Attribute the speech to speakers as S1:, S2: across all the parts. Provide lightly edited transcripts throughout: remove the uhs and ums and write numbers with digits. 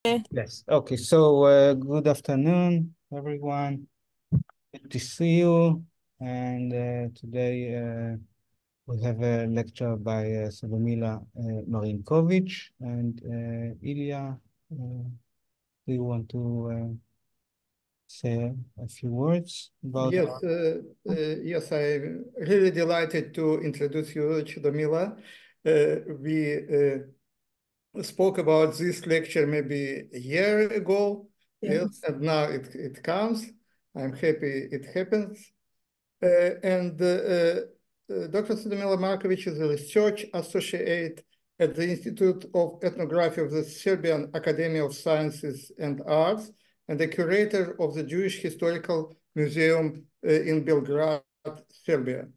S1: Yes. Okay. So, good afternoon, everyone. Good to see you. And today we have a lecture by Čedomila Marinković and Ilya. Do you want to say a few words about?
S2: Yes, yes, I'm really delighted to introduce you, Čedomila. We spoke about this lecture maybe a year ago, yes, and now it comes. I'm happy it happens. Dr. Čedomila Marinković is a research associate at the Institute of Ethnography of the Serbian Academy of Sciences and Arts, and the curator of the Jewish Historical Museum in Belgrade, Serbia.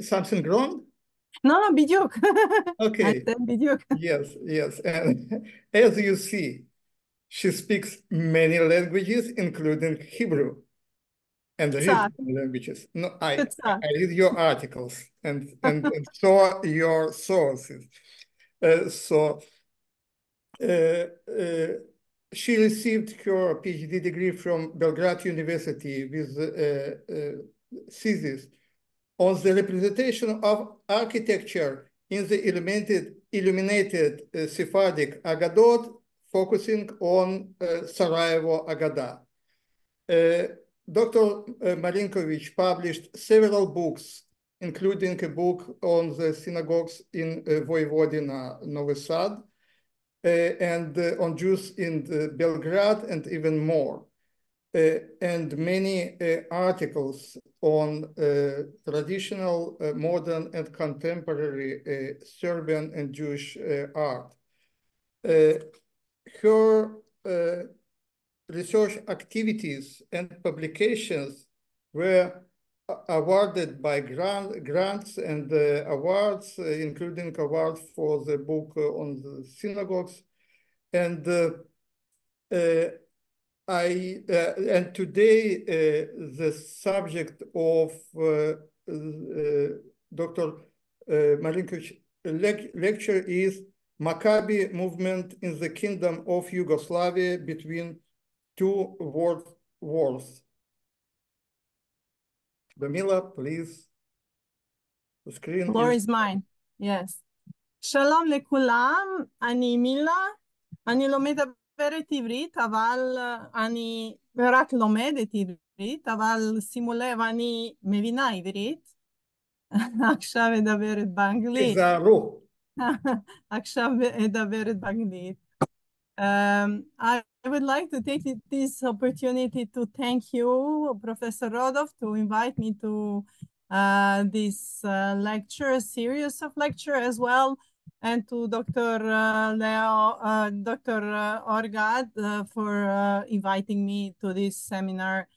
S2: Something wrong?
S3: No, בדיוק.
S2: Okay.
S3: בדיוק.
S2: Yes. And as you see, she speaks many languages, including Hebrew. And read languages. No, I read your articles and saw your sources. She received her PhD degree from Belgrade University with thesis on the representation of architecture in the illuminated Sephardic Aggadot, focusing on Sarajevo Aggadah. Dr. Marinković published several books, including a book on the synagogues in Vojvodina, Novi Sad, and on Jews in Belgrade, and even more, and many articles on traditional, modern, and contemporary Serbian and Jewish art. Her research activities and publications were awarded by grants and awards, including awards for the book on the synagogues. And today the subject of Dr. Marinković lecture is Maccabi movement in the Kingdom of Yugoslavia between two world wars. Čedomila, please. The screen
S3: Floor is mine. Yes. שלום לכולם, אני מילה, אני לא מדברת עברית, אבל אני רק לומדת עברית, אבל שימו לב, אני מבינה עברית. עכשיו מדברת באנגלית.
S2: תיזהרו.
S3: עכשיו מדברת באנגלית. I would like to take this opportunity to thank you, Professor Rodov, to invite me to this lecture, series of lecture as well, and to Dr. Dr. Orgad for inviting me to this seminar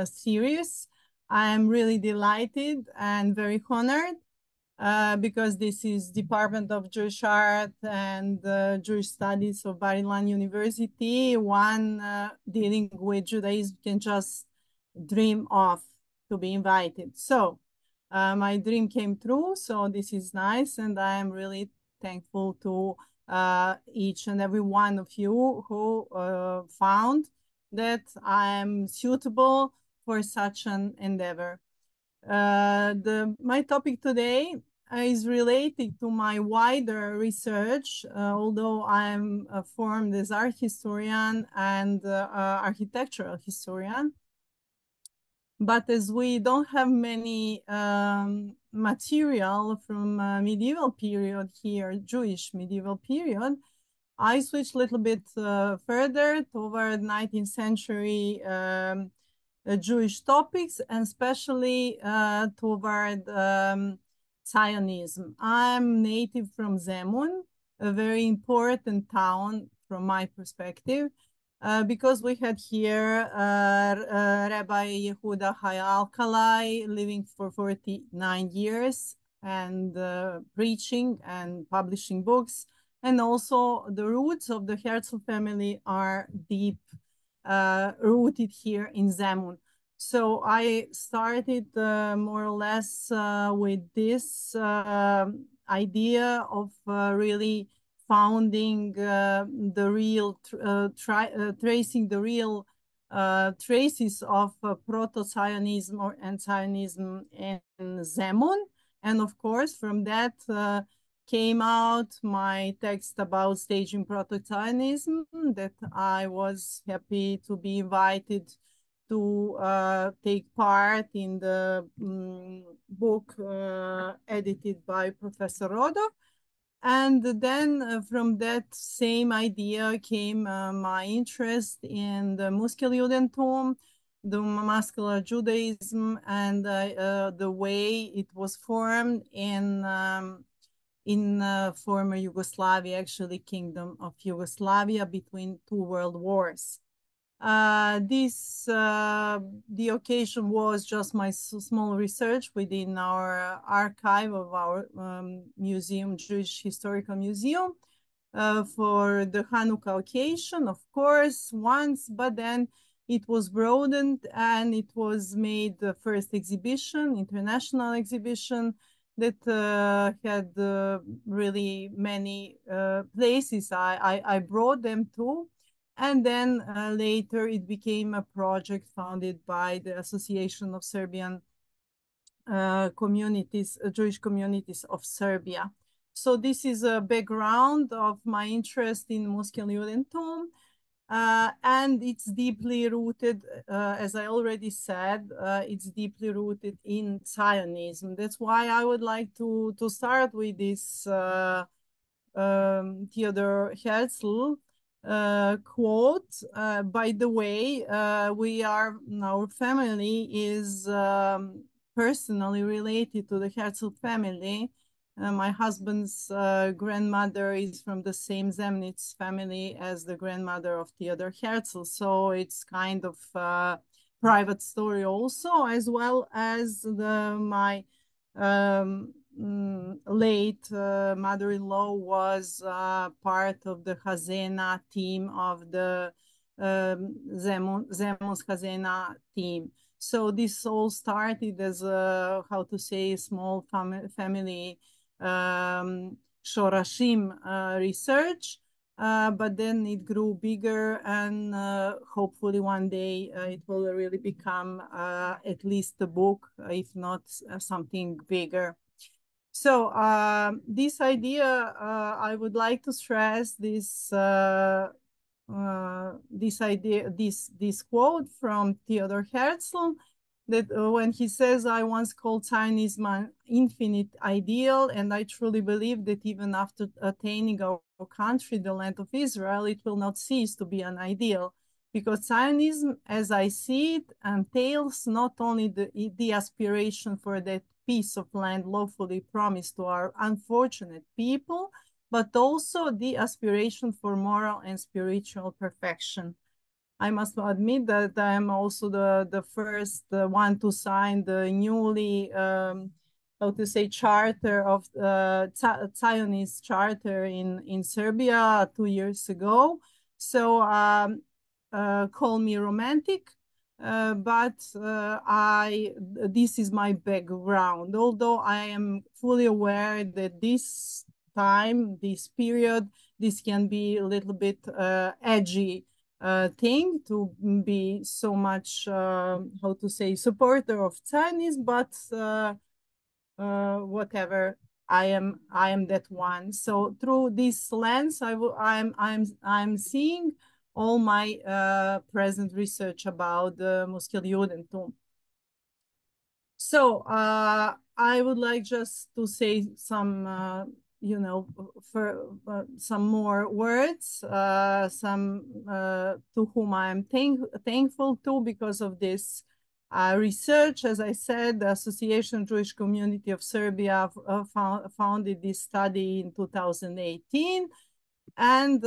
S3: series. I am really delighted and very honored. Because this is Department of Jewish Art and Jewish Studies of Bar-Ilan University, one dealing with Judaism can just dream of to be invited. So my dream came true, so this is nice, and I am really thankful to each and every one of you who found that I am suitable for such an endeavor. My topic today is related to my wider research, although I am formed as art historian and architectural historian. But as we don't have many material from medieval period here, Jewish medieval period, I switched a little bit further toward 19th century Jewish topics, and especially toward Zionism. I'm native from Zemun, a very important town from my perspective, because we had here Rabbi Yehuda Alkalai living for 49 years and preaching and publishing books. And also the roots of the Herzl family are deep rooted here in Zemun. So I started more or less with this idea of really founding the real, tracing the real traces of proto-Zionism and Zionism in Zemun. And of course, from that came out my text about staging proto-Zionism that I was happy to be invited to take part in the book edited by Professor Rodov. And then from that same idea came my interest in the Muscular Judentum, the Muscular Judaism, and the way it was formed in former Yugoslavia, actually Kingdom of Yugoslavia, between two world wars. The occasion was just my small research within our archive of our museum, Jewish Historical Museum, for the Hanukkah occasion, of course, once, but then it was broadened and it was made the first exhibition, international exhibition, that had really many places I brought them to. And then later it became a project founded by the Association of Serbian Communities, Jewish Communities of Serbia. So this is a background of my interest in Muscular Judentum. And it's deeply rooted, as I already said, it's deeply rooted in Zionism. That's why I would like to start with this Theodor Herzl quote. By the way, our family is personally related to the Herzl family. My husband's grandmother is from the same Zemnitz family as the grandmother of Theodor Herzl. So it's kind of a private story also, as well as my late mother-in-law was part of the Hazena team of the Zemun's Hazena team. So this all started as a, how to say, small family Shorashim research, but then it grew bigger, and hopefully one day it will really become at least a book, if not something bigger. So this idea, I would like to stress this this quote from Theodor Herzl, that when he says, I once called Zionism an infinite ideal, and I truly believe that even after attaining our country, the land of Israel, it will not cease to be an ideal, because Zionism, as I see it, entails not only the aspiration for that piece of land lawfully promised to our unfortunate people, but also the aspiration for moral and spiritual perfection. I must admit that I am also the first one to sign the newly, how to say, charter of Zionist charter in Serbia 2 years ago. So call me romantic, but this is my background. Although I am fully aware that this time, this period, this can be a little bit edgy thing to be so much, how to say, supporter of Zionism, but whatever, I am that one. So through this lens, I'm seeing all my present research about the Muscular Judentum. So I would like just to say some you know, for some more words, to whom I am thankful to because of this research. As I said, the Association Jewish Community of Serbia founded this study in 2018. And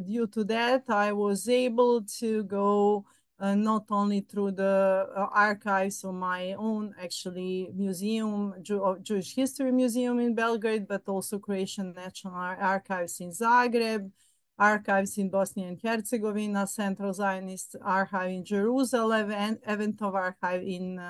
S3: due to that, I was able to go not only through the archives of my own, actually, museum, Jewish History Museum in Belgrade, but also Croatian National Archives in Zagreb, archives in Bosnia and Herzegovina, Central Zionist Archive in Jerusalem, and Eventov Archive in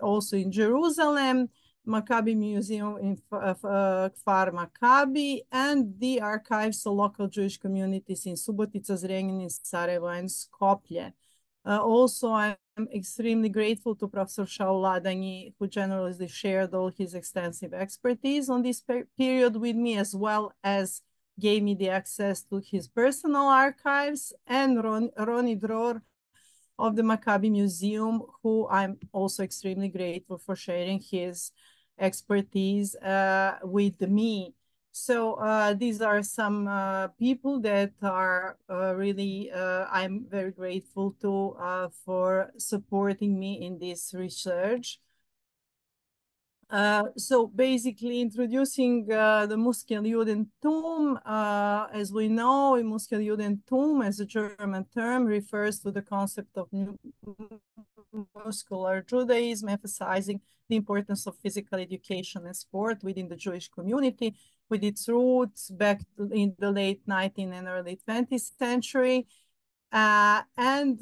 S3: also in Jerusalem. Maccabi Museum in Kfar Maccabi, and the archives of local Jewish communities in Subotica, Zrenjanin, Sarajevo, and Skopje. Also, I'm extremely grateful to Professor Shaul Ladany, who generously shared all his extensive expertise on this period with me, as well as gave me the access to his personal archives, and Ronnie Dror of the Maccabi Museum, who I'm also extremely grateful for sharing his expertise with me. So these are some people that are really, I'm very grateful to for supporting me in this research. So basically introducing the Muscular Judentum, as we know, Muscular Judentum as a German term refers to the concept of Muscular Judaism, emphasizing the importance of physical education and sport within the Jewish community, with its roots back in the late 19th and early 20th century, and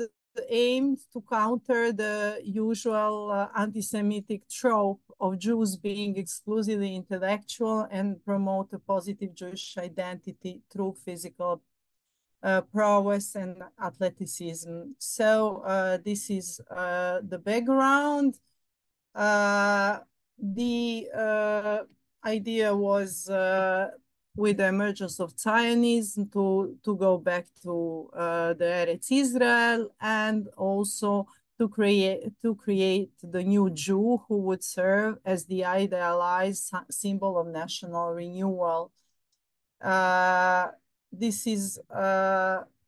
S3: aimed to counter the usual anti-Semitic trope of Jews being exclusively intellectual and promote a positive Jewish identity through physical prowess and athleticism. So this is the background. The idea was with the emergence of Zionism to go back to the Eretz Israel, and also to create the new Jew who would serve as the idealized symbol of national renewal. This is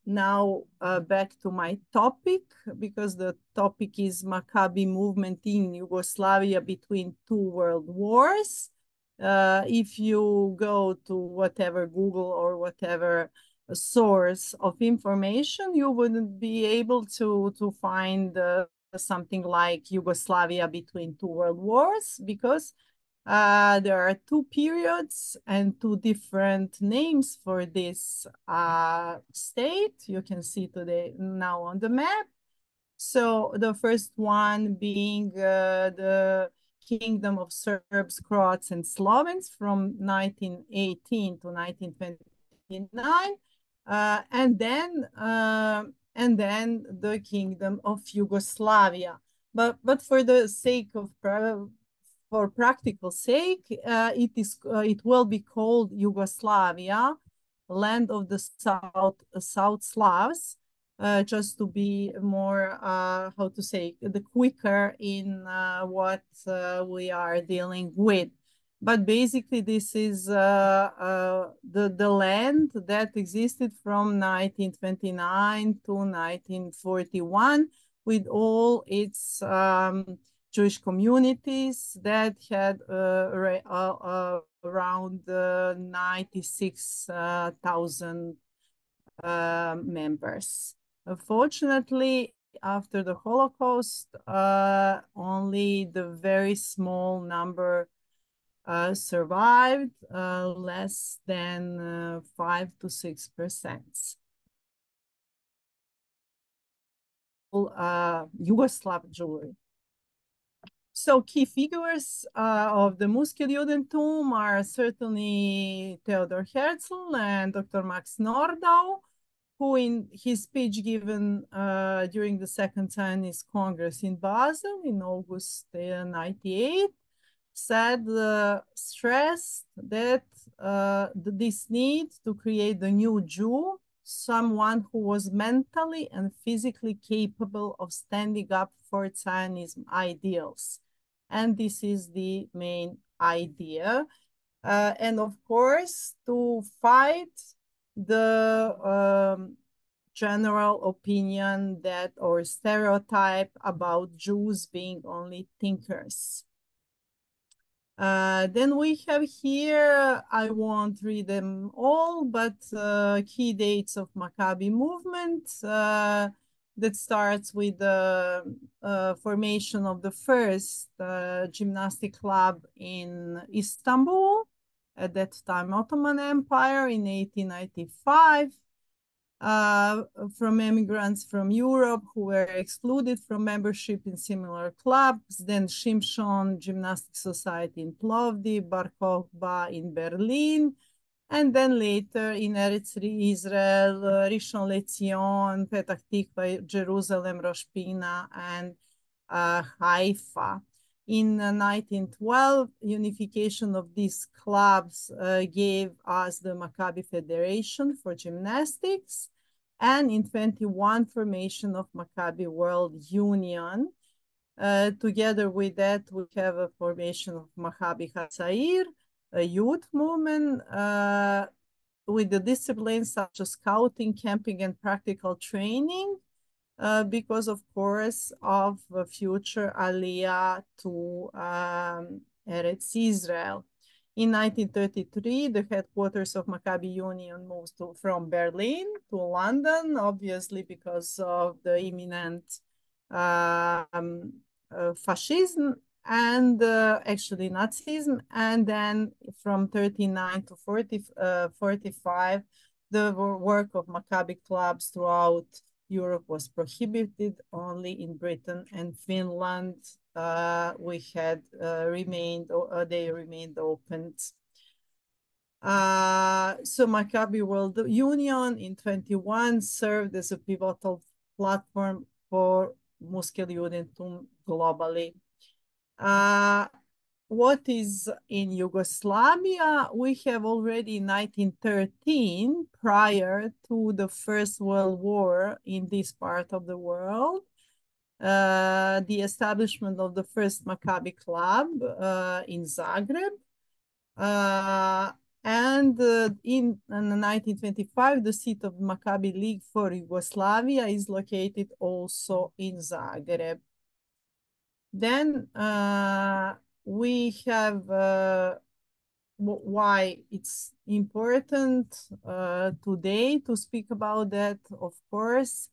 S3: now back to my topic, because the topic is Maccabi movement in Yugoslavia between two world wars. If you go to whatever Google or whatever source of information, you wouldn't be able to find something like Yugoslavia between two world wars, because there are two periods and two different names for this state. You can see today now on the map. So the first one being the Kingdom of Serbs, Croats, and Slovens from 1918 to 1929, and then the Kingdom of Yugoslavia. But for the sake of for practical sake, it will be called Yugoslavia, land of the South Slavs. Just to be more, how to say, the quicker in what we are dealing with. But basically, this is the land that existed from 1929 to 1941, with all its Jewish communities that had around 96,000 members. Unfortunately, after the Holocaust, only the very small number survived, less than 5 to 6%. Yugoslav Jewry. So key figures of the Muscular Judentum are certainly Theodor Herzl and Dr. Max Nordau, who in his speech given during the Second Zionist Congress in Basel in August 98, stressed that this need to create the new Jew, someone who was mentally and physically capable of standing up for Zionism ideals. And this is the main idea. And of course, to fight the general opinion that, or stereotype about Jews being only thinkers. Then we have here, I won't read them all, but key dates of Maccabi movement that starts with the formation of the first gymnastic club in Istanbul, at that time Ottoman Empire, in 1895. from immigrants from Europe who were excluded from membership in similar clubs, then Shimshon Gymnastic Society in Plovdiv, Bar Kokhba in Berlin, and then later in Eretz Israel, Rishon LeZion, Petach Tikva, Jerusalem, Rosh Pina, and Haifa. In 1912, unification of these clubs gave us the Maccabi Federation for Gymnastics, and in 21, formation of Maccabi World Union. Together with that, we have a formation of Maccabi Hatzair, a youth movement with the disciplines such as scouting, camping, and practical training, because, of course, of future Aliyah to Eretz Israel. In 1933, the headquarters of Maccabi Union moved from Berlin to London, obviously because of the imminent fascism and actually Nazism. And then from 39 to 45, the work of Maccabi clubs throughout Europe was prohibited. Only in Britain and Finland they remained open. So Maccabi World Union in 21 served as a pivotal platform for Muscular Judaism globally. What is in Yugoslavia? We have already in 1913, prior to the First World War in this part of the world, the establishment of the first Maccabi club in Zagreb. And in 1925, the seat of Maccabi League for Yugoslavia is located also in Zagreb. Then we have why it's important today to speak about that, of course,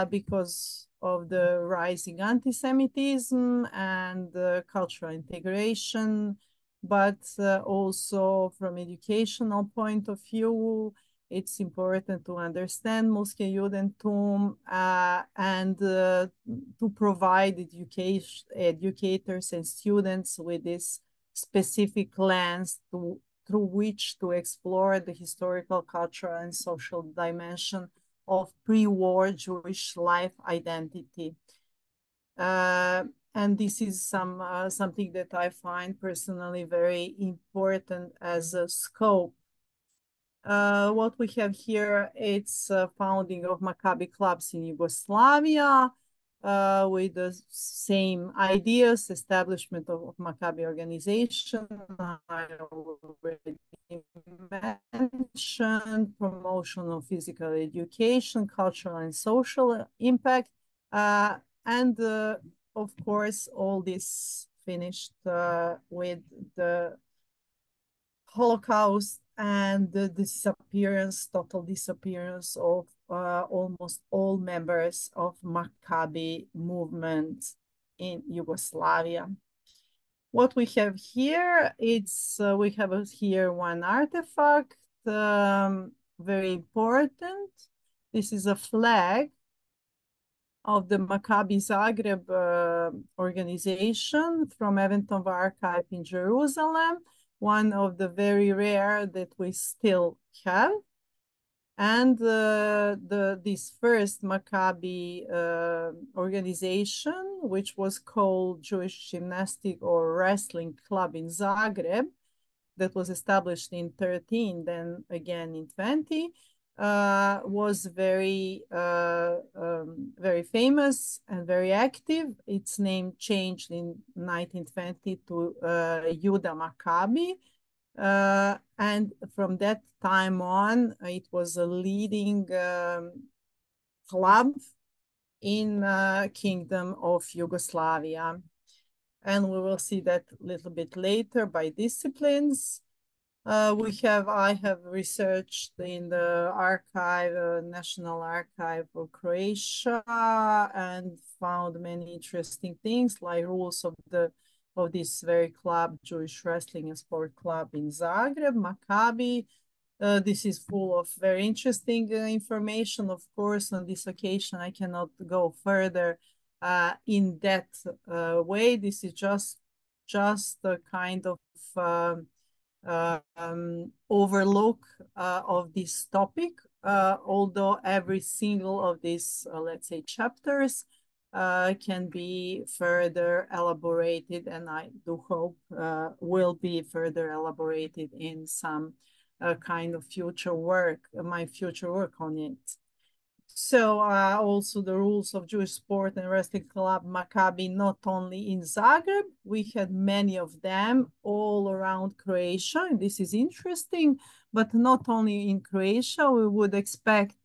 S3: because of the rising anti-Semitism and cultural integration, but also from educational point of view, it's important to understand Muscular Judentum and to provide educators and students with this specific lens through which to explore the historical, cultural, and social dimension of pre-war Jewish life identity. And this is something that I find personally very important as a scope. What we have here, it's founding of Maccabi clubs in Yugoslavia with the same ideas, establishment of Maccabi organization, I already mentioned, promotion of physical education, cultural and social impact, and of course, all this finished with the Holocaust and the total disappearance of almost all members of Maccabi movement in Yugoslavia. What we have here, we have here one artifact, very important. This is a flag of the Maccabi Zagreb organization from Eventon Archive in Jerusalem, one of the very rare that we still have. And this first Maccabi organization, which was called Jewish Gymnastic or Wrestling Club in Zagreb, that was established in 13, then again in 20, was very famous and very active. Its name changed in 1920 to Juda Maccabi. And from that time on, it was a leading club in Kingdom of Yugoslavia. And we will see that a little bit later by disciplines. I have researched in the archive, National Archive of Croatia, and found many interesting things like rules of this very club, Jewish Wrestling and Sport Club in Zagreb, Maccabi, This is full of very interesting information. Of course, on this occasion, I cannot go further in that way. This is just a kind of overlook of this topic, although every single of these, let's say, chapters can be further elaborated, and I do hope will be further elaborated in some kind of future work, my future work on it. So also the rules of Jewish sport and wrestling club Maccabi, not only in Zagreb, we had many of them all around Croatia. And this is interesting, but not only in Croatia. We would expect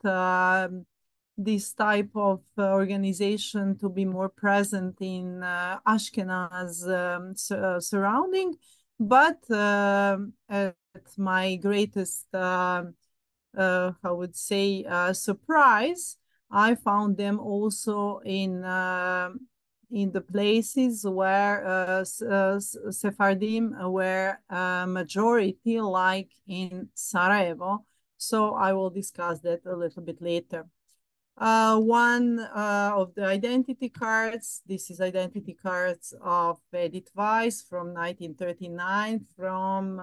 S3: this type of organization to be more present in Ashkenaz surrounding, but at my greatest I would say surprise, I found them also in the places where Sephardim were majority, like in Sarajevo. So I will discuss that a little bit later. One of the identity cards, this is identity cards of Edith Weiss from 1939 from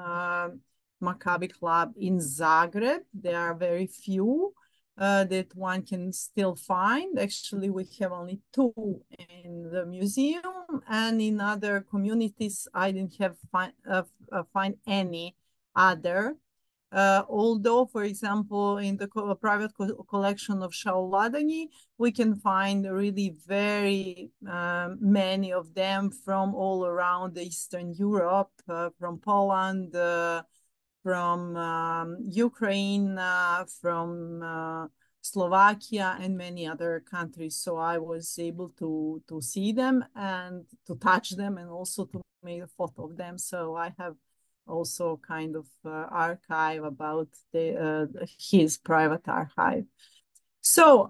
S3: Maccabi Club in Zagreb. There are very few that one can still find. Actually, we have only 2 in the museum, and in other communities, I didn't have find any other. Although, for example, in the private collection of Shaul Ladany, we can find really very many of them from all around Eastern Europe, from Poland, from Ukraine, from Slovakia, and many other countries. So I was able to see them and to touch them, and also to make a photo of them. So I have also kind of archive about his private archive. So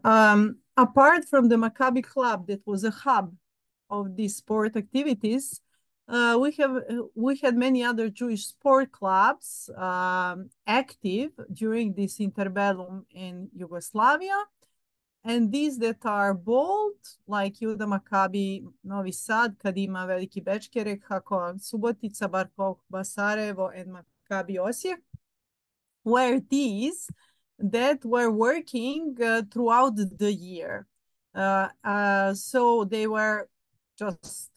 S3: apart from the Maccabi Club, that was a hub of these sport activities, we had many other Jewish sport clubs active during this interbellum in Yugoslavia. And these that are bold, like Juda Maccabi Novi Sad, Kadima Veliki Bečkerek, Hako Subotica, Barkov Basarevo, and Maccabi Osijek, were these that were working throughout the year. So they were just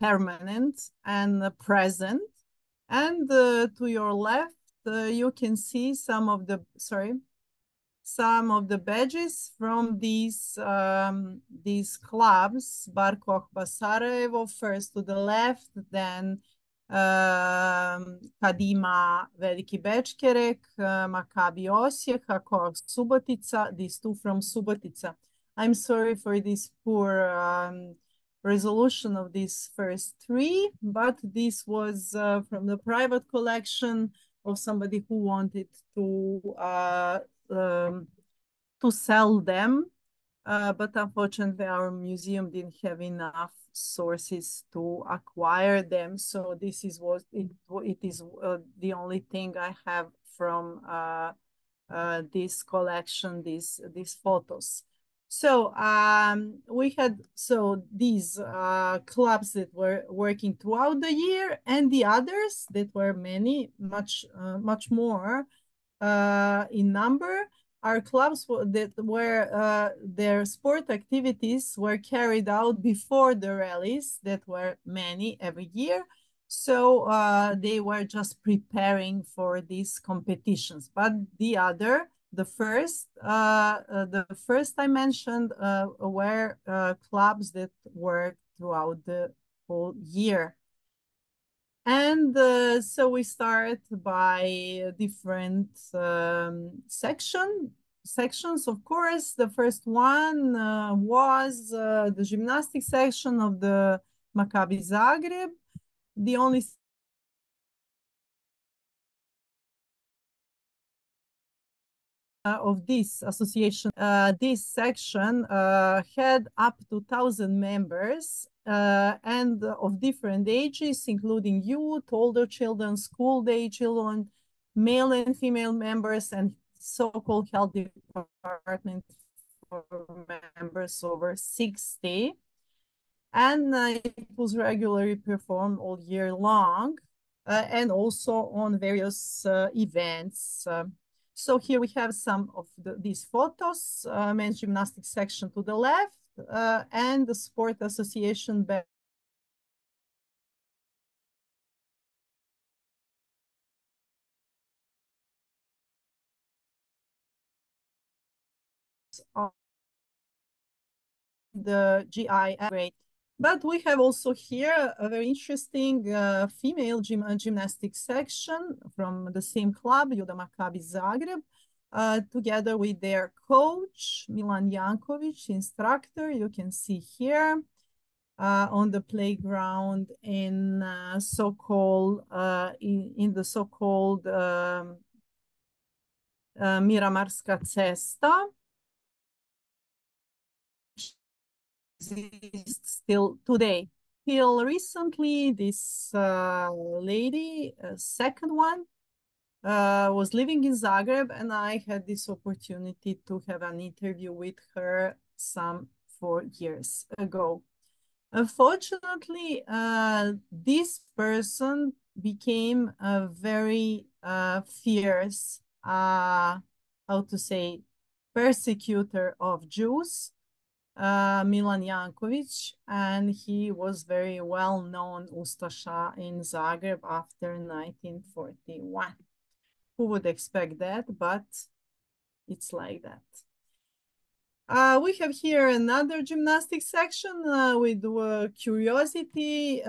S3: permanent and present. And to your left, you can see some of the badges from these clubs. Barkov Basarevo first to the left, then Kadima Veliki Bečkerek, Maccabi Osijek, Hako Subotica, these 2 from Subotica. I'm sorry for this poor resolution of these first 3, but this was from the private collection of somebody who wanted to sell them, but unfortunately our museum didn't have enough sources to acquire them. So this is what it is the only thing I have from this collection, these photos. So we had these clubs that were working throughout the year, and the others that were much more in number are clubs that were their sport activities were carried out before the rallies that were many every year. So they were just preparing for these competitions. But the first I mentioned were clubs that worked throughout the whole year. And so we start by different sections. Of course, the first one was the gymnastics section of the Maccabi Zagreb. The only of this association, this section had up to 1,000 members and of different ages, including youth, older children, school-age children, male and female members, and so-called health department for members over 60. And it was regularly performed all year long, and also on various events. So here we have some of these photos, men's gymnastics section to the left, and the sport association back. The GI grade. But we have also here a very interesting female gymnastics section from the same club, Maccabi Zagreb, together with their coach, Milan Janković, instructor. You can see here on the playground in so-called in the so-called Miramarska cesta. Exists still today. Till recently, this lady, second one, was living in Zagreb, and I had this opportunity to have an interview with her some 4 years ago. Unfortunately, this person became a very fierce, how to say, persecutor of Jews, Milan Janković, and he was very well-known Ustasha in Zagreb after 1941. Who would expect that, but it's like that. We have here another gymnastics section with curiosity.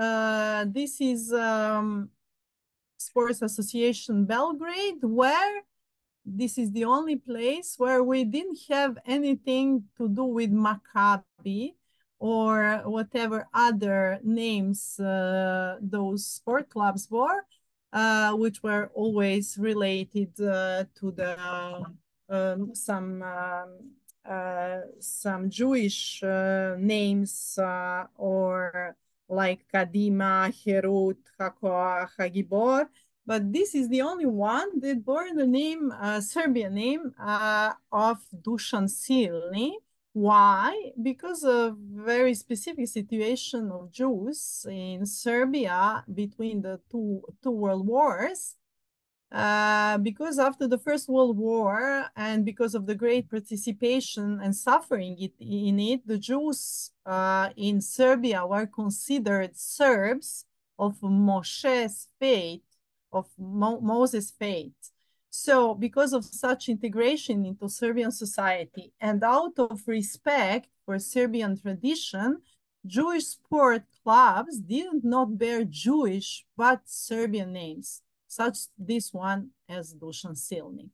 S3: This is Sports Association Belgrade, where this is the only place where we didn't have anything to do with Maccabi or whatever other names those sport clubs were, which were always related to the some Jewish names or like Kadima, Herut, Hakoah, Hagibor. But this is the only one that bore the name, Serbian name of Dušan Silni. Why? Because of very specific situation of Jews in Serbia between the two world wars. Because after the First World War and because of the great participation and suffering in it, the Jews in Serbia were considered Serbs of Moshe's faith, of Moses' faith. So because of such integration into Serbian society and out of respect for Serbian tradition, Jewish sport clubs did not bear Jewish but Serbian names, such this one as Dušan Silni.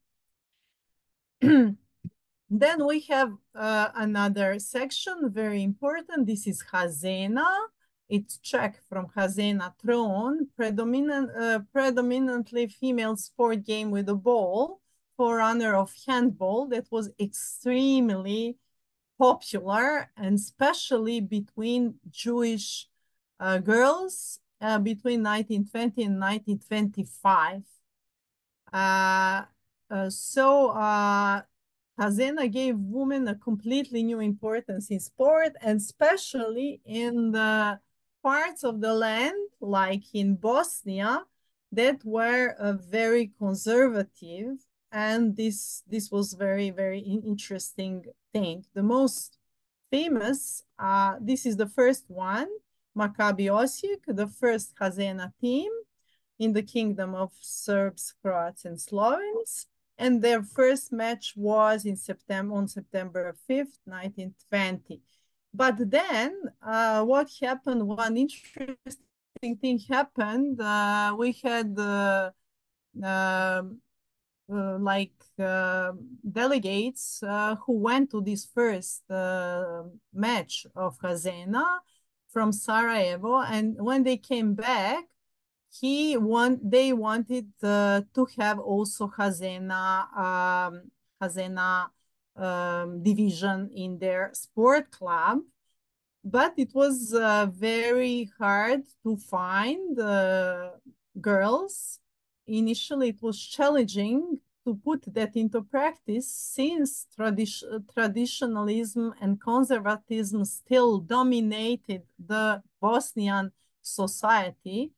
S3: Then we have another section, very important. This is Hazena. It's Czech from Hazena throne, predominantly female sport game with a ball, forerunner of handball that was extremely popular, and especially between Jewish girls between 1920 and 1925. Hazena gave women a completely new importance in sport, and especially in the parts of the land, like in Bosnia, that were very conservative, and this was very, very interesting thing. The most famous, this is the first one, Maccabi Osijek, the first Hazena team in the Kingdom of Serbs, Croats, and Slovenes. And their first match was on September 5th, 1920. But then what happened, one interesting thing happened. We had delegates who went to this first match of Hazena from Sarajevo. And when they came back, they wanted to have also Hazena division in their sport club, but it was very hard to find girls initially it was challenging to put that into practice since traditionalism and conservatism still dominated the Bosnian society.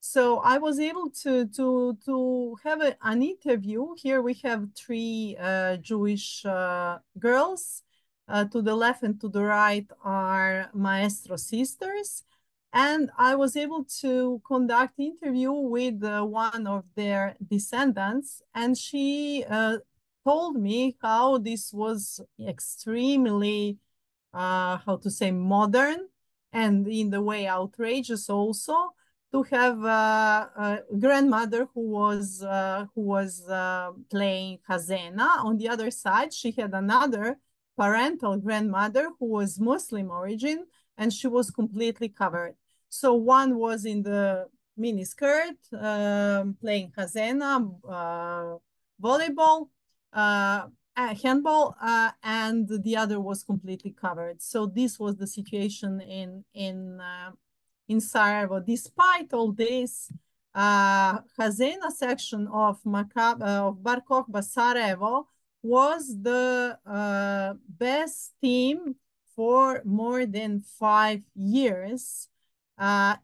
S3: So I was able to have an interview. Here we have three Jewish girls. To the left and to the right are Maestro sisters. And I was able to conduct interview with one of their descendants. And she told me how this was extremely, how to say, modern and in the way outrageous also, to have a grandmother who was playing Hazena. On the other side, she had another parental grandmother who was Muslim origin, and she was completely covered. So one was in the miniskirt, playing Hazena, volleyball, handball, and the other was completely covered. So this was the situation in Sarajevo. Despite all this, Hazena section of Bar Kokhba Sarajevo was the best team for more than 5 years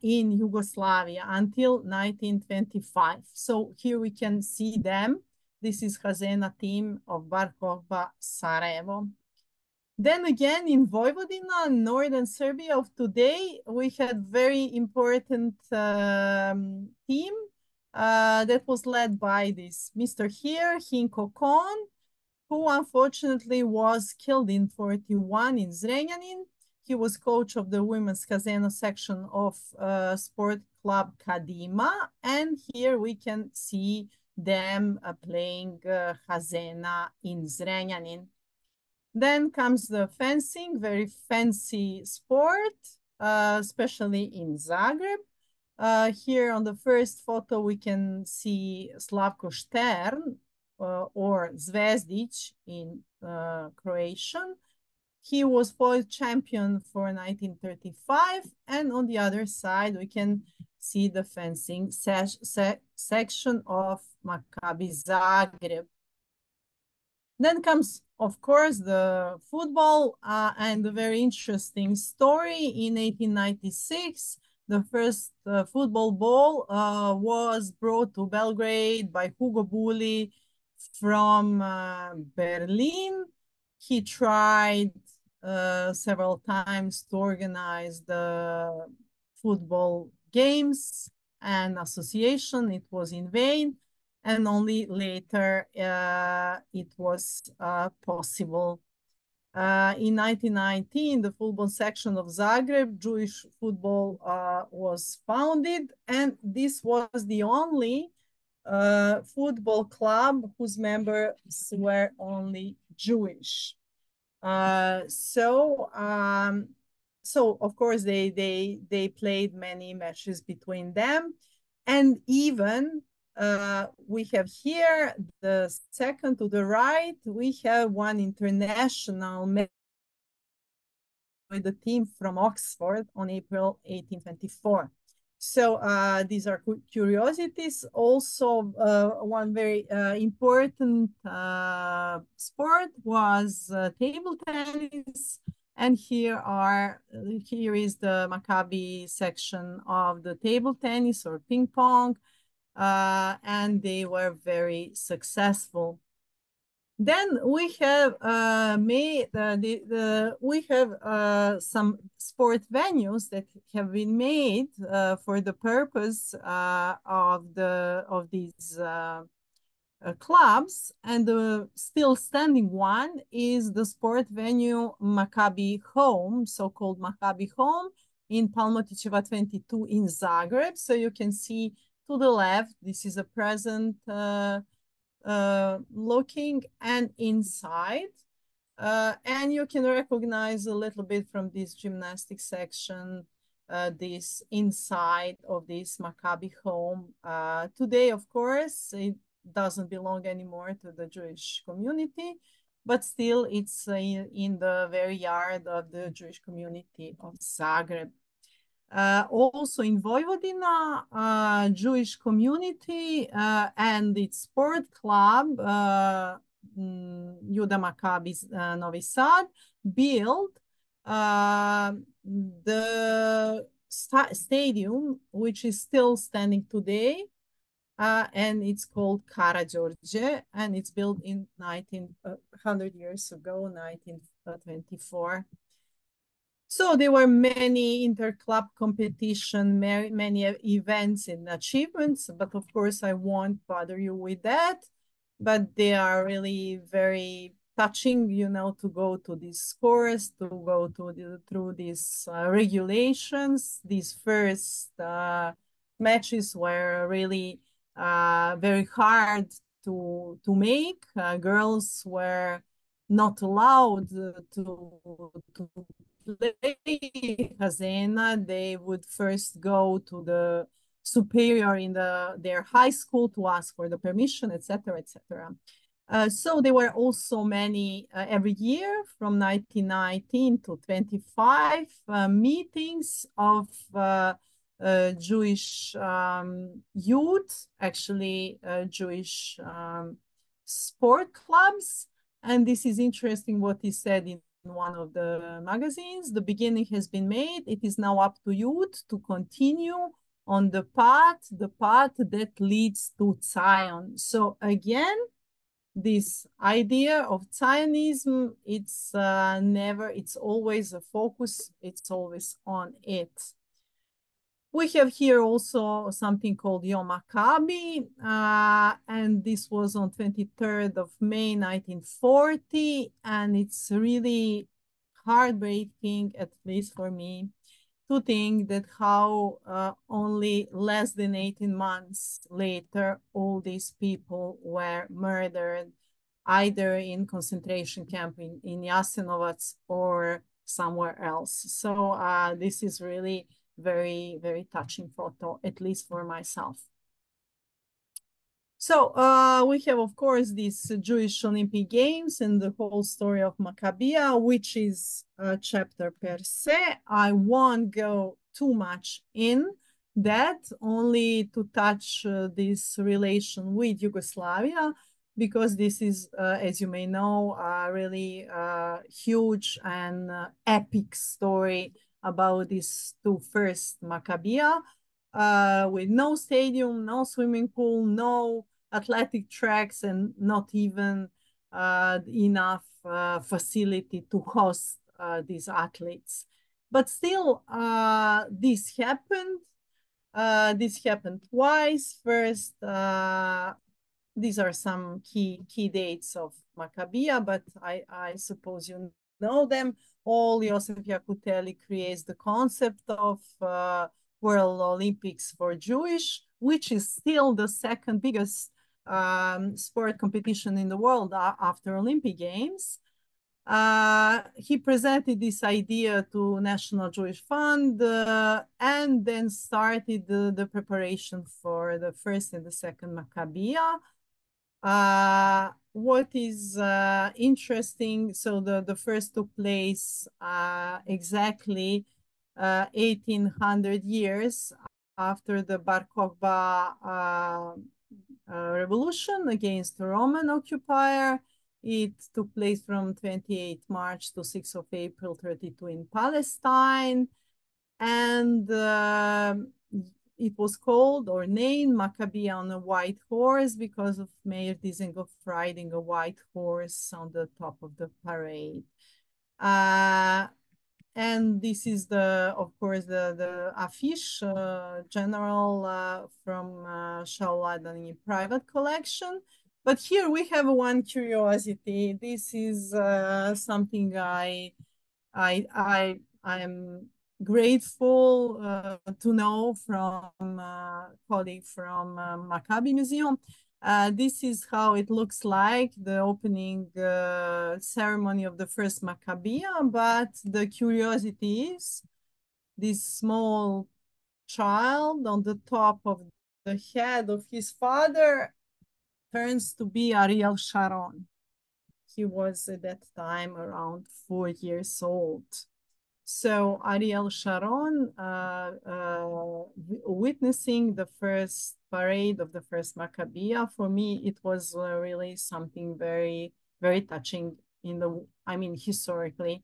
S3: in Yugoslavia until 1925. So here we can see them. This is Hazena team of Bar Kokhba Sarajevo. Then again, in Vojvodina, northern Serbia of today, we had very important team that was led by this Mr. here, Hinko Kon, who unfortunately was killed in 1941 in Zrenjanin. He was coach of the women's Hazena section of sport club Kadima. And here we can see them playing Hazena in Zrenjanin. Then comes the fencing, very fancy sport, especially in Zagreb. Here on the first photo, we can see Slavko Štern, or Zvezdić in Croatian. He was world champion for 1935. And on the other side, we can see the fencing section of Maccabi Zagreb. Then comes, of course, the football and a very interesting story. In 1896, the first football ball was brought to Belgrade by Hugo Bulli from Berlin. He tried several times to organize the football games and association. It was in vain. And only later it was possible. In 1919, the football section of Zagreb, Jewish football was founded. And this was the only football club whose members were only Jewish. So of course, they played many matches between them. And even we have here the second to the right, we have one international match with the team from Oxford on April 1824. So these are curiosities. Also, one very important sport was table tennis. And here is the Maccabi section of the table tennis or ping pong. And they were very successful. Then we have some sport venues that have been made for the purpose of these clubs, and the still standing one is the sport venue Maccabi Home, so-called Maccabi Home in Palmotićeva 22 in Zagreb. So you can see to the left, this is a present looking and inside. And you can recognize a little bit from this gymnastic section, this inside of this Maccabi Home. Today, of course, it doesn't belong anymore to the Jewish community, but still it's in the very yard of the Jewish community of Zagreb. Also in Vojvodina, Jewish community and its sport club, Juda Maccabi Novi Sad, built the stadium, which is still standing today, and it's called Karađorđe, and it's built in 100 years ago, 1924. So there were many inter-club competition, many events and achievements, but of course I won't bother you with that. But they are really very touching, you know, to go to this course, to go to through these regulations. These first matches were really very hard to make. Girls were not allowed to play Hazena. They would first go to the superior in their high school to ask for the permission, etc., etc. So there were also many every year from 1919 to 25 meetings of Jewish youth, actually Jewish sport clubs. And this is interesting what he said in one of the magazines. The beginning has been made. It is now up to youth to continue on the path that leads to Zion. So again, this idea of Zionism, it's always a focus, it's always on it. We have here also something called Yom Maccabi, and this was on 23rd of May, 1940, and it's really heartbreaking, at least for me, to think that how only less than 18 months later, all these people were murdered, either in concentration camp in Jasenovac or somewhere else. So this is really very, very touching photo, at least for myself. So we have, of course, these Jewish Olympic Games and the whole story of Maccabia, which is a chapter per se. I won't go too much in that, only to touch this relation with Yugoslavia, because this is, as you may know, a really huge and epic story about these two first Maccabia, with no stadium, no swimming pool, no athletic tracks, and not even enough facility to host these athletes. But still, this happened. This happened twice. First, these are some key dates of Maccabia, but I suppose you know them all. Josef Jakuteli creates the concept of World Olympics for Jewish, which is still the second biggest sport competition in the world after Olympic Games. He presented this idea to National Jewish Fund and then started the preparation for the first and the second Maccabia. What is interesting, so the first took place exactly 1800 years after the Bar Kokhba revolution against the Roman occupier. It took place from 28 March to 6 of April 32 in Palestine. And it was called or named Maccabia on a white horse because of Meir Dizengoff riding a white horse on the top of the parade. And this is of course, the affiche general from Shaul Adani private collection. But here we have one curiosity. This is something I am grateful to know from a colleague from Maccabi Museum. This is how it looks like, the opening ceremony of the first Maccabia, but the curiosity is this small child on the top of the head of his father turns to be Ariel Sharon. He was at that time around 4 years old. So Ariel Sharon witnessing the first parade of the first Maccabiya, for me, it was really something very, very touching historically.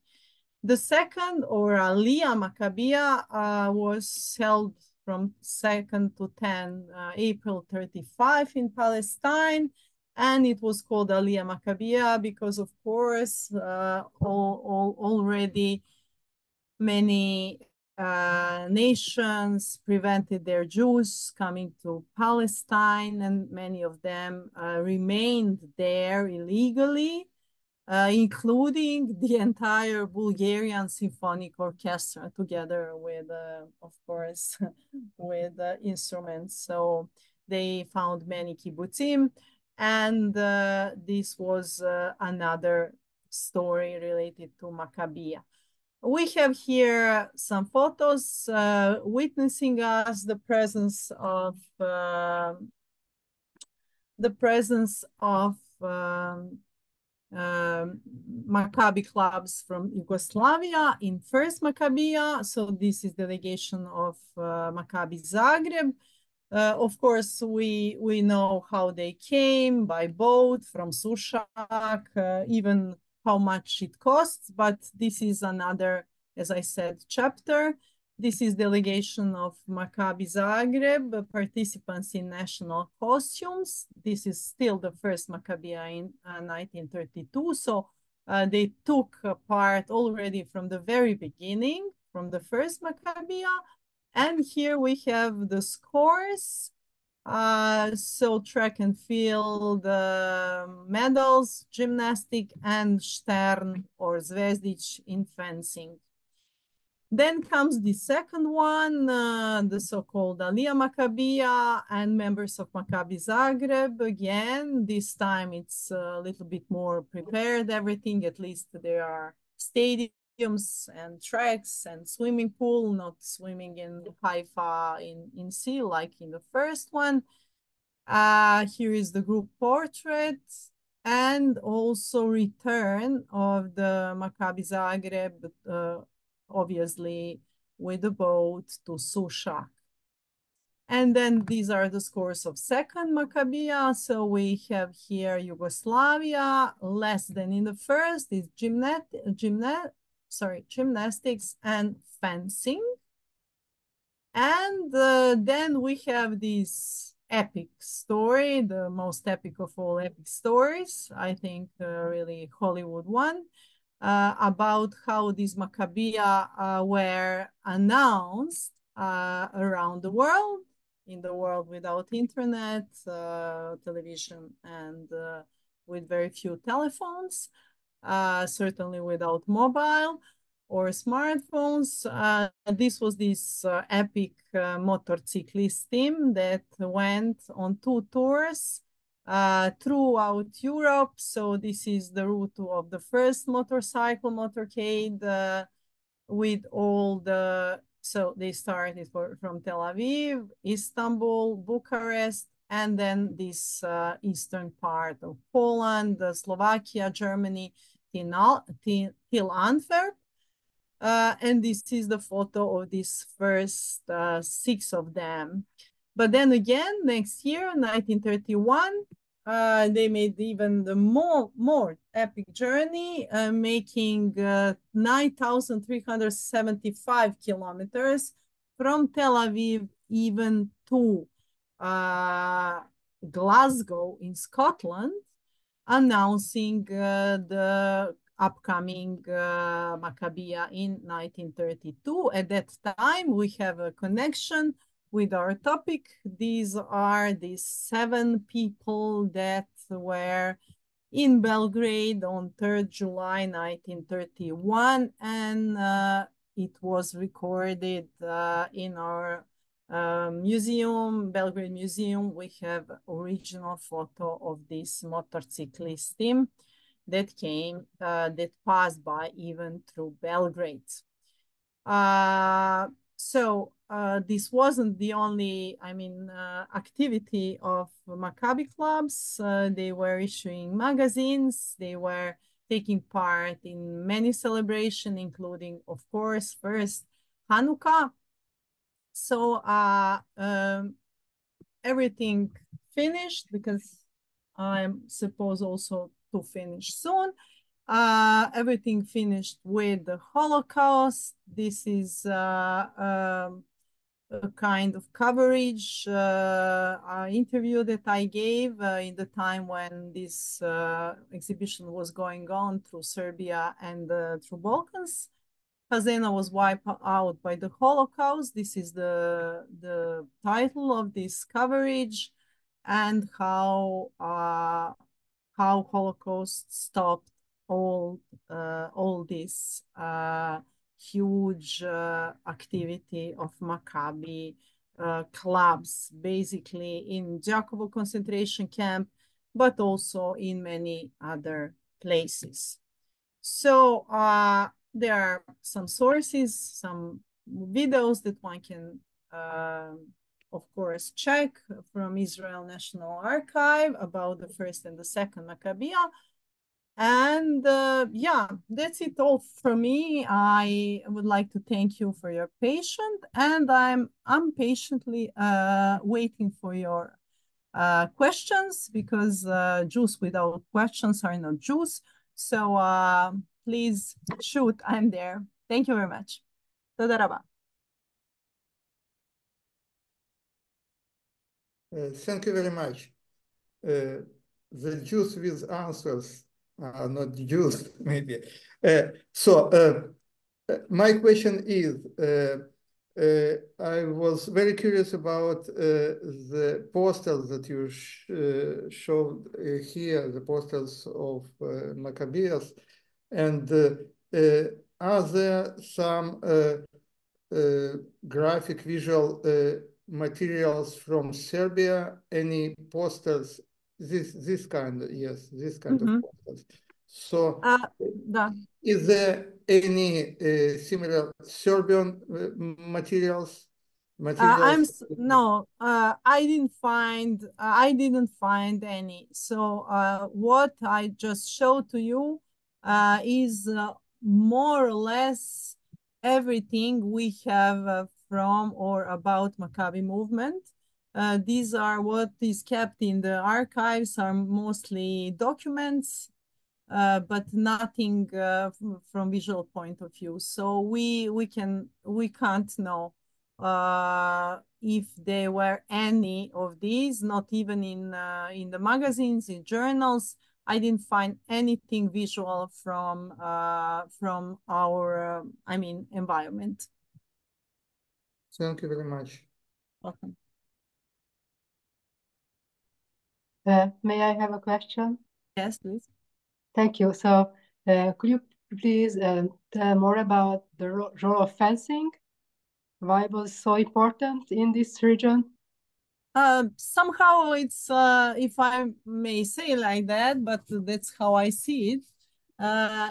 S3: The second, or Aliyah Maccabiya, was held from 2nd to 10 April 35 in Palestine. And it was called Aliyah Maccabiya because, of course, already many nations prevented their Jews coming to Palestine, and many of them remained there illegally, including the entire Bulgarian Symphonic Orchestra, together with, of course, with instruments. So they found many kibbutzim, and this was another story related to Maccabiya. We have here some photos witnessing us the presence of Maccabi clubs from Yugoslavia in first Maccabiya. So this is delegation of Maccabi Zagreb. Of course, we know how they came by boat from Sušak, even how much it costs, but this is another, as I said, chapter. This is delegation of Maccabi Zagreb, participants in national costumes. This is still the first Maccabiya in 1932. So they took part already from the very beginning, from the first Maccabiya. And here we have the scores. So track and field medals, gymnastic, and Stern or Zvezdic in fencing. Then comes the second one, the so-called Aliyah Maccabiya and members of Maccabi Zagreb. Again, this time it's a little bit more prepared, everything, at least there are stadiums and tracks and swimming pool, not swimming in Haifa in sea like in the first one. Here is the group portrait and also return of the Maccabi Zagreb, obviously with the boat to Sušak. And then these are the scores of second Maccabiya. So we have here Yugoslavia, less than in the first is gymnastics and fencing. And then we have this epic story, the most epic of all epic stories, I think really Hollywood one, about how these Maccabiya were announced around the world, in the world without internet, television, and with very few telephones, certainly without mobile or smartphones. This was this epic motorcyclist team that went on 2 tours throughout Europe. So this is the route of the first motorcycle motorcade with all the, so they started from Tel Aviv, Istanbul, Bucharest, and then this eastern part of Poland, Slovakia, Germany, till Antwerp. And this is the photo of these first 6 of them. But then again, next year, 1931, they made even the more epic journey, making 9,375 kilometers from Tel Aviv even to Glasgow in Scotland, announcing the upcoming Maccabiya in 1932. At that time, we have a connection with our topic. These are the 7 people that were in Belgrade on 3rd July 1931, and it was recorded in our museum, Belgrade Museum. We have original photo of this motorcyclist team that came, that passed by even through Belgrade. So this wasn't the only, activity of Maccabi clubs. They were issuing magazines. They were taking part in many celebrations, including, of course, first Hanukkah. So everything finished because I'm supposed also to finish soon. Everything finished with the Holocaust. This is a kind of coverage interview that I gave in the time when this exhibition was going on through Serbia and through Balkans. Pazena was wiped out by the Holocaust. This is the title of this coverage, and how Holocaust stopped all this huge activity of Maccabi clubs, basically in Đakovo concentration camp, but also in many other places. So there are some sources, some videos that one can, of course, check from Israel National Archive about the first and the second Maccabiya. And yeah, that's it all for me. I would like to thank you for your patience, and I'm patiently waiting for your questions, because Jews without questions are not Jews. So please shoot, I'm there. Thank you very much. תודה רבה.
S2: Thank you very much. The Jews with answers are not Jews, maybe. My question is, I was very curious about the posters that you showed here, the posters of Maccabees, and are there some graphic visual materials from Serbia? Any posters? This kind, yes, this kind of posters. So, is there any similar Serbian materials?
S3: No, I didn't find any. So what I just showed to you is more or less everything we have from or about Maccabi movement. These are what is kept in the archives, are mostly documents, but nothing from visual point of view. So we can't know if there were any of these, not even in the magazines, in journals. I didn't find anything visual from our environment.
S2: Thank you very much.
S3: Welcome.
S4: May I have a question?
S3: Yes, please.
S4: Thank you. So could you please tell more about the role of fencing? Why it was so important in this region?
S3: Somehow it's, if I may say like that, but that's how I see it.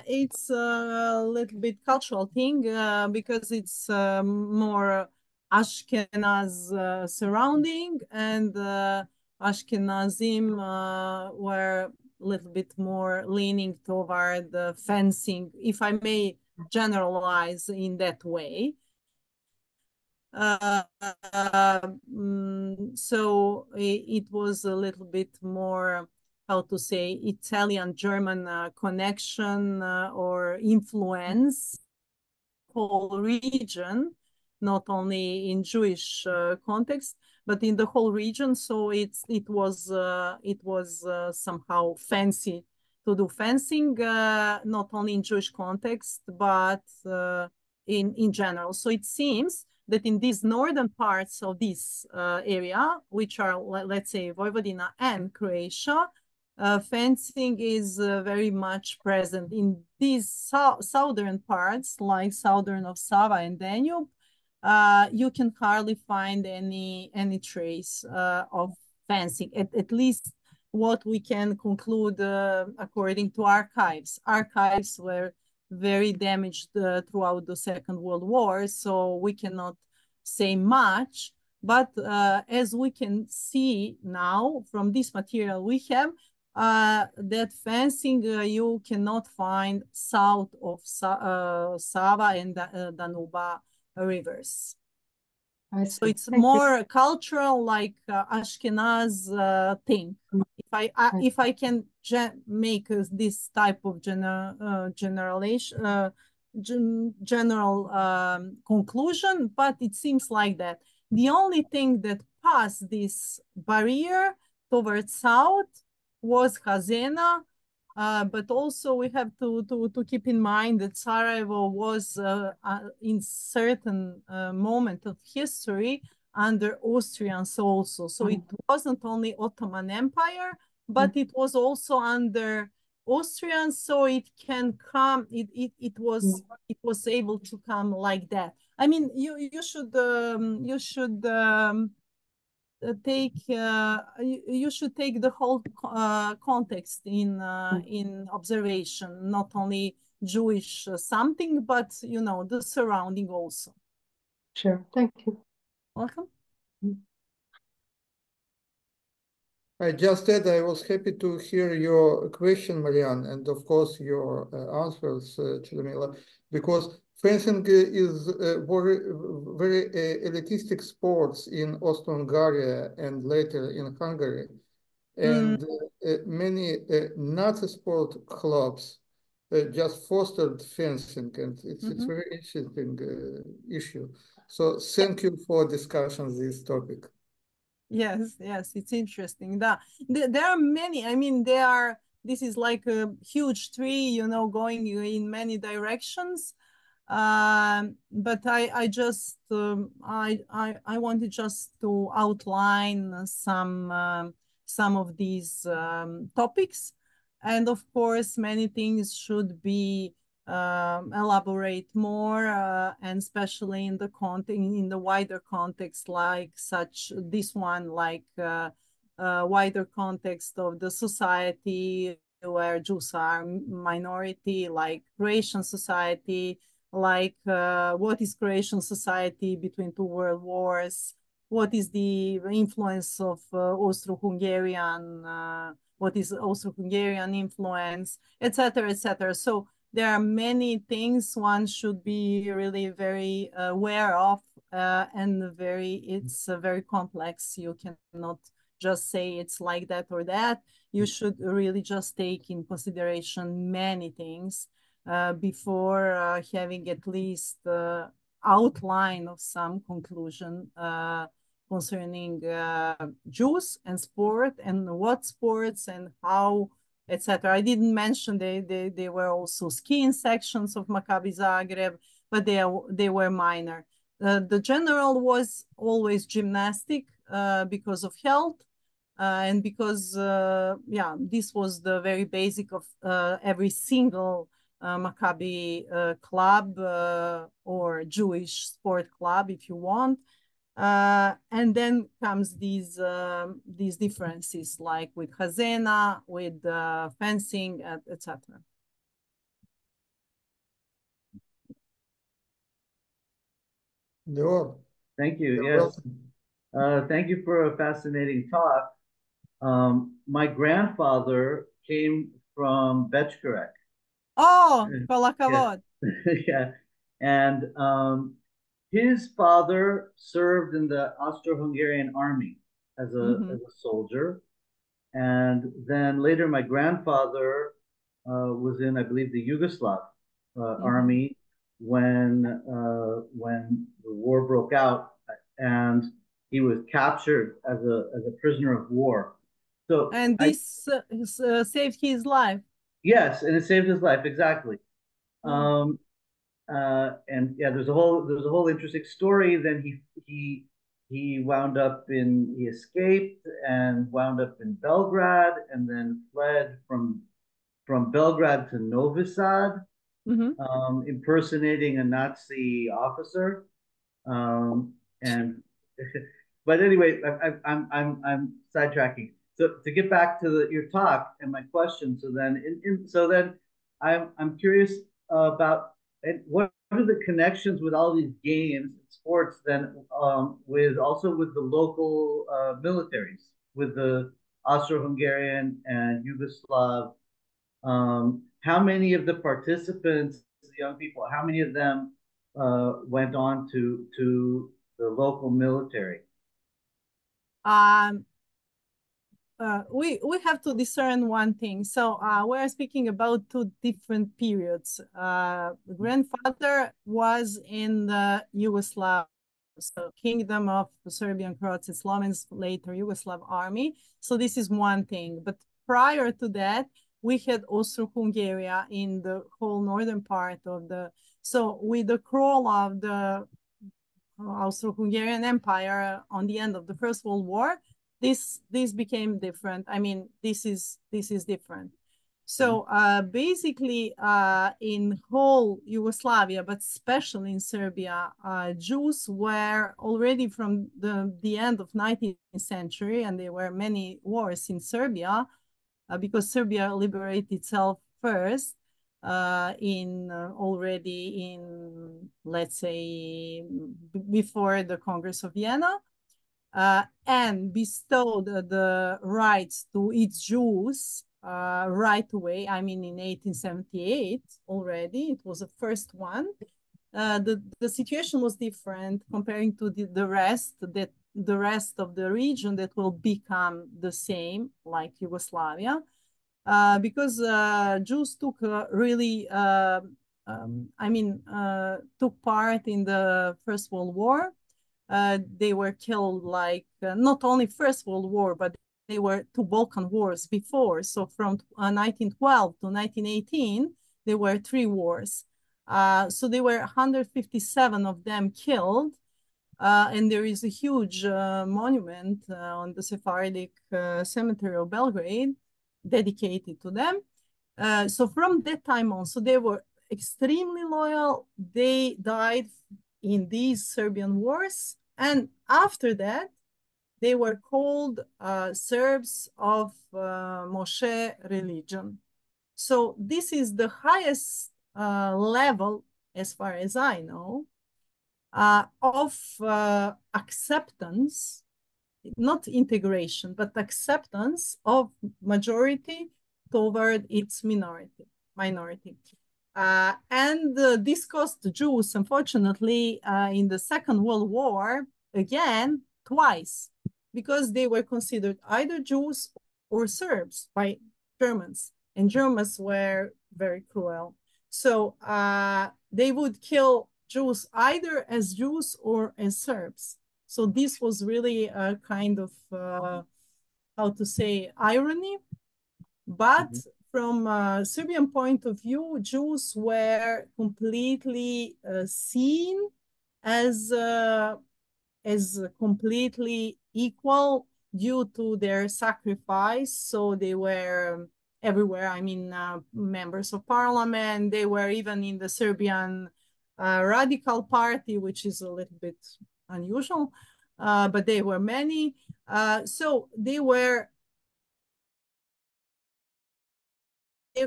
S3: It's a little bit cultural thing because it's more Ashkenaz surrounding, and Ashkenazim were a little bit more leaning toward the fencing, if I may generalize in that way. So it was a little bit more, how to say, Italian-German connection or influence whole region, not only in Jewish context, but in the whole region. So it was somehow fancy to do fencing, not only in Jewish context, but in general. So it seems that in these northern parts of this area, which are, let's say, Vojvodina and Croatia, fencing is very much present. In these southern parts, like southern of Sava and Danube, you can hardly find any trace of fencing, at least what we can conclude according to archives. Archives were very damaged throughout the Second World War, so we cannot say much. But as we can see now from this material we have, that fencing you cannot find south of Sava and Danube rivers. So it's more cultural, like Ashkenaz thing. If I can make this type of general conclusion, but it seems like that. The only thing that passed this barrier towards south was Hazena, but also we have to keep in mind that Sarajevo was in certain moment of history under Austrians also. So it wasn't only Ottoman Empire, but it was also under Austrians. So it can come. It was able to come like that. I mean, you should take the whole context in observation, not only Jewish something, but the surrounding also.
S4: Sure, thank you.
S3: Welcome.
S2: I just said I was happy to hear your question, Marianne, and of course your answers, Čedomila, because fencing is a very elitistic sports in Austro-Hungary and later in Hungary. And many Nazi sport clubs just fostered fencing, and it's a very interesting issue. So thank you for discussing this topic.
S3: Yes, it's interesting. There are many, I mean, this is like a huge tree, going in many directions. But I just I wanted just to outline some of these topics, and of course many things should be elaborate more, and especially in the wider context, like this one, like wider context of the society where Jews are minority, like Croatian society, like what is Croatian society between two world wars, what is the influence of Austro-Hungarian, what is Austro-Hungarian influence, etc., etc. So there are many things one should be really very aware of, and it's very complex. You cannot just say it's like that or that. You should really just take in consideration many things before having at least outline of some conclusion concerning Jews and sport, and what sports and how, etc. I didn't mention they were also skiing sections of Maccabi Zagreb, but they were minor. The general was always gymnastic because of health, and because this was the very basic of every single Maccabi club or Jewish sport club, if you want. And then comes these differences, like with Hazena, with fencing, etc.
S2: No.
S5: Thank you. Yes. Thank you for a fascinating talk. My grandfather came from Bechkarek.
S3: Oh, kol hakavod.
S5: Yeah. And his father served in the Austro-Hungarian army as a soldier. And then later my grandfather was in, I believe, the Yugoslav army when the war broke out, and he was captured as a prisoner of war. So
S3: this saved his life.
S5: Yes, and it saved his life, exactly. And yeah, there's a whole interesting story. Then he escaped and wound up in Belgrade, and then fled from Belgrade to Novi Sad, impersonating a Nazi officer. But anyway, I'm sidetracking. So to get back to your talk and my question, so then I'm curious about what are the connections with all these games, sports, then with the local militaries, with the Austro-Hungarian and Yugoslav. How many of the participants, the young people, how many of them went on to the local military?
S3: We have to discern one thing. So we're speaking about two different periods. Grandfather was in the Yugoslav, so Kingdom of Serbian Croats, Slovens, later Yugoslav army. So this is one thing. But prior to that, we had Austro-Hungary in the whole northern part of the. So with the crawl of the Austro-Hungarian Empire on the end of the First World War, this became different. I mean, this is different. So basically, in whole Yugoslavia, but especially in Serbia, Jews were already from the end of 19th century, and there were many wars in Serbia, because Serbia liberated itself first already in, let's say, before the Congress of Vienna. And bestowed the rights to its Jews right away. I mean, in 1878 already, it was the first one. The situation was different comparing to the rest of the region that will become the same, like Yugoslavia, because Jews took really, took part in the First World War. They were killed like not only First World War, but they were two Balkan wars before. So from 1912 to 1918, there were 3 wars. So there were 157 of them killed. And there is a huge monument on the Sephardic cemetery of Belgrade dedicated to them. So from that time on, so they were extremely loyal. They died in these Serbian wars. And after that, they were called Serbs of Moshe religion. So this is the highest level, as far as I know, of acceptance, not integration, but acceptance of majority toward its minority. And this cost the Jews, unfortunately, in the Second World War, again, twice, because they were considered either Jews or Serbs by Germans, and Germans were very cruel. So they would kill Jews either as Jews or as Serbs. So this was really a kind of, how to say, irony. But from a Serbian point of view, Jews were completely seen as completely equal due to their sacrifice. So they were everywhere. I mean, members of parliament. They were even in the Serbian Radical Party, which is a little bit unusual, but they were many. So they were.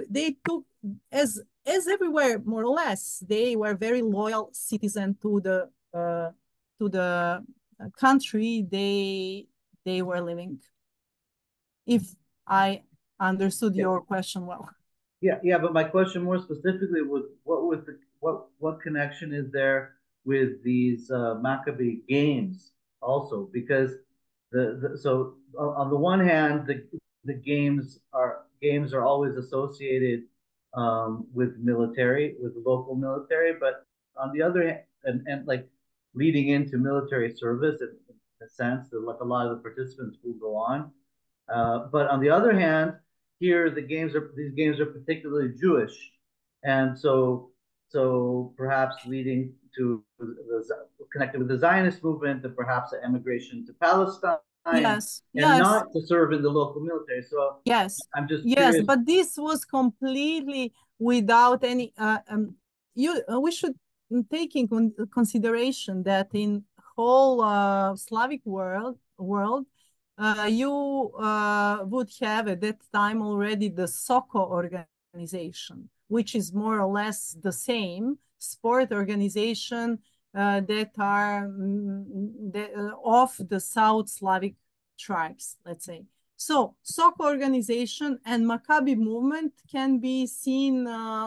S3: They took, as everywhere more or less, they were very loyal citizens to the country they were living. If I understood your question well.
S5: Yeah, but my question more specifically was what connection is there with these Maccabi games also? Because so on the one hand, the games are always associated with local military, but on the other hand, and like leading into military service in a sense that like a lot of the participants will go on. But on the other hand, here these games are particularly Jewish, and so perhaps leading to connected with the Zionist movement and perhaps an emigration to Palestine.
S3: Yes,
S5: and not to serve in the local military. So
S3: yes,
S5: I'm just
S3: yes,
S5: curious.
S3: but this was completely without any. We should take in consideration that in whole Slavic world, you would have at that time already the Soko organization, which is more or less the same sport organization that are of the South Slavic tribes, let's say. So soccer organization and Maccabi movement can be seen